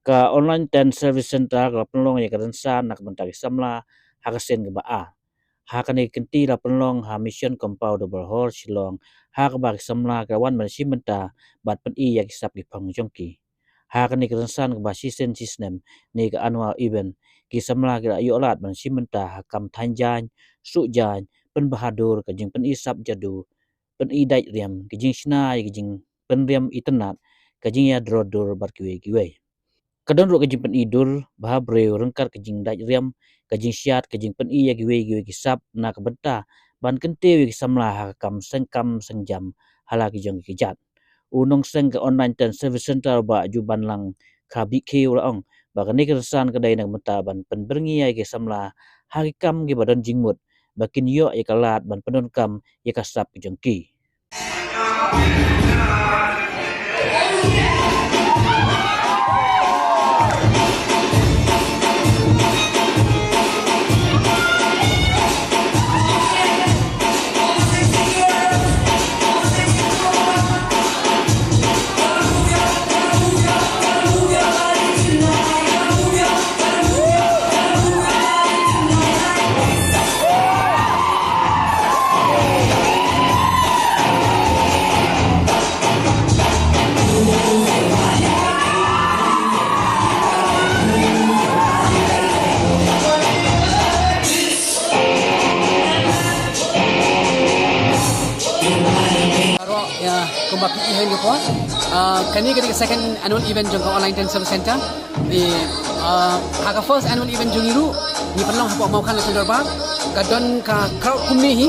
Ka online ten service center ka penlong ya karensan nak mentari samla hakasen ke ba ha kani kenti la penlong ha mission compound double hall silong ha ka bak samla ka wan man simenta bat pen I yak sap ki phang jongki ha kani karensan ka ba system ni ka annual event ki samla ki ayo lat man simenta ha kam thanjan su jan pen bahadur ka jing pen I sap jadu pen I dai riam ki jing snai ki jing pen riam itenat ka jing ya drodur bar kiwe kadon ro kajing pen idul bah breu rengkar kajing daj riam kajing syat kajing pen I ya giwe kisap na kabenta ban kente wi samla ha kam sengkam sengjam hala ki jong kijat unong seng ke online ten service center ba juban lang khabi kheu la ong ba kani kersan kedai nak menta ban pen berngi ya ki samla hari kam ki badan jingmut bakin yo ya kalat ban penon kam ya kasap ki jong ki Kumba PE hen ko kani kani second annual event jong online ten service center di ha first annual event jong iru ni penlong ha mau kan sundar ba kadon ka crowd kumni hi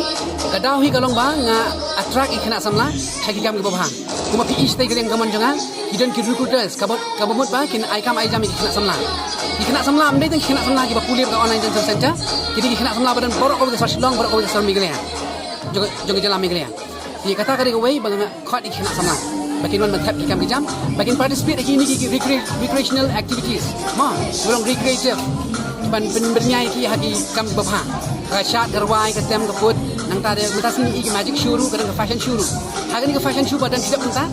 kadaw hi kalong ba nga attract ikna samla chagi gam go ba kuma PE stay kalian gaman jonga hidden ki recruiters kabamut ba kin ai kam ai jam ikna samla amdai teng ikna samla ki ba pulir ka online ten service center kini ikna samla badan borok ko ke sarsilong borok ko ke sarmi kalian jong jalan mi kalian ये कथा करेगा वही बंगा खट इखना समला bakin man mathap ki kam ki jam bakin participate ki ni ki recreational activities ma bolong recreative ban bernyai ki hagi kam babha ka shat garwai ka tem ka put nang ta de mata sini ki magic shuru kadang ka fashion shuru hagan ka fashion shuru badan tidak menta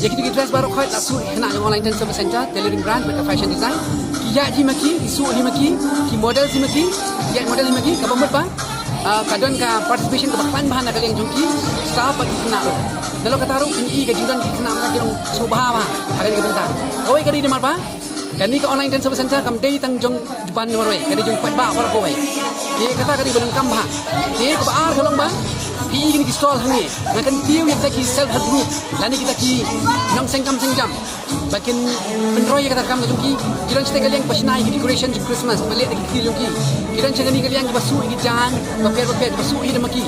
ya ki dress baru khot asu hena online ten service center tailoring brand ka fashion design ki ya ji maki isu ni maki ki model si maki ya model ni maki ka bamut ba kadon ka participation ka bakpan bahan na kalian jungki staff bagi kena dalam kata taruh ini ke judan kena mana kirong subah bah hari ini bentar kau ikut di mana kani ke online dan service center kam day tang jong depan ni marway kani jong pat ba war kau ye kata kani belum kam bah ye ke baar tolong bah ini ki stall hangi ngakan tiu yang kita self help group lani kita ki nang sengkam sengjam bakin penroy kata kam jongki judan cerita kalian pasnai decoration di Christmas melihat ki jongki judan cerita ni kalian basu ki jan paper basu ki demaki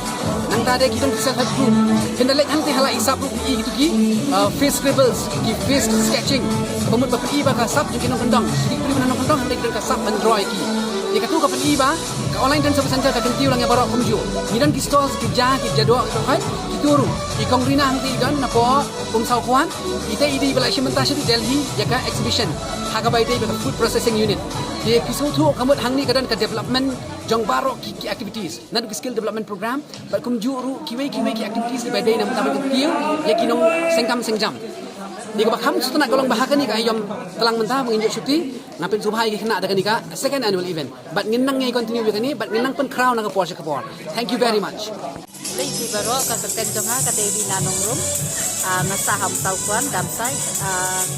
nang tade kita self help group kendalek hang hala isap ki gitu ki face scribbles ki face sketching pemut bapi ba ka sap jongki nang kendang ki pri nang kendang hang kita sap penroy ki jika tu kapan iba ke online dan service center kakan tiu lang ya baru kumju nidan ki stores ki ja ki jadwa ki hai ki turu ki kongrina hang ti dan na po sau kwan ite idi bala shimenta shi Delhi ya ka exhibition haga bai dei ka food processing unit ye ki so thu kamut hang ni kadan ka development jong baru ki activities nan ki skill development program ba kumju ru ki activities bai dei na mata tiu ya ki nong sengkam sengjam ni ka bakham sutna golong bahakan ni ka ayom telang mentah menginjak syuti ngapin subhai ki kena ada ka second annual event but nginang ngai continue ni but nginang pen crown na ka por thank you very much lei ki baro ka seken jonga ka dewi nanong rum ngasa ham taukuan damsai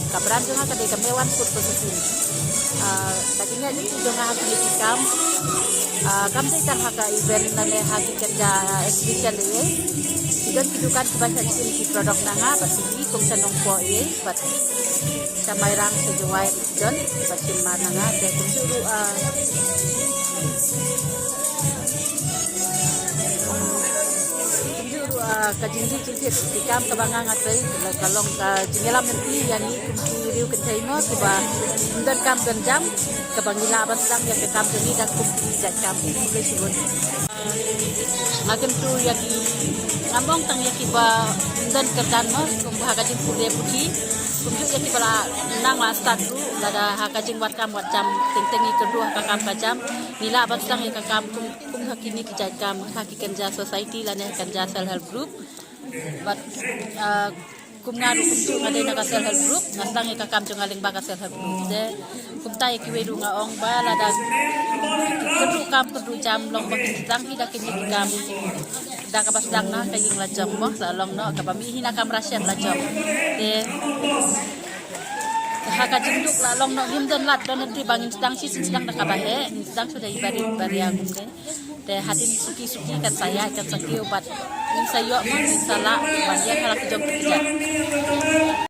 ka brand jonga ka de kamewan food processing takinya ni jonga ha ki kam dei kan ha ka event na ne ha ki kerja exhibition ni dan kidukan kebaca di produk nanga pasti kong sanong po ye but sa mayrang sa juway don pasti mananga de kung suru kajinji cinti tikam kabangang atay kalong jingelam nanti yani kung riu kentay mo diba dan kam dan jam kabangilaban lang ya kam dani dan kung dan kam kung sigun ngagem tu yaki ngambong tang yaki ba dan kerdan mo kung hakajin pule puji kung yaki bala nang la start tu lada hakajin wat kam wat jam ting-tingi kedua kakam kajam nila ban lang ya kakam kung hakini kijam haki kerja society lane kerja self help group but kum ngaru kum tu ngadai na ka self help group ngaslang ka kam jong aling baga self help group de kum tai ki wedu nga ong ba la da kedu kam kedu jam long bang dang hi da kini kam da ka bas dang na ka ying la jong mo la long no ka ba mi hina kam rasyan la jong de haka jinduk la long no him don lat don nanti bangin sedang si sedang nak bahe sedang sudah ibari yang de hatin suki kan saya kan sakio bat ini sayo man sala banyak kalau kejong kerja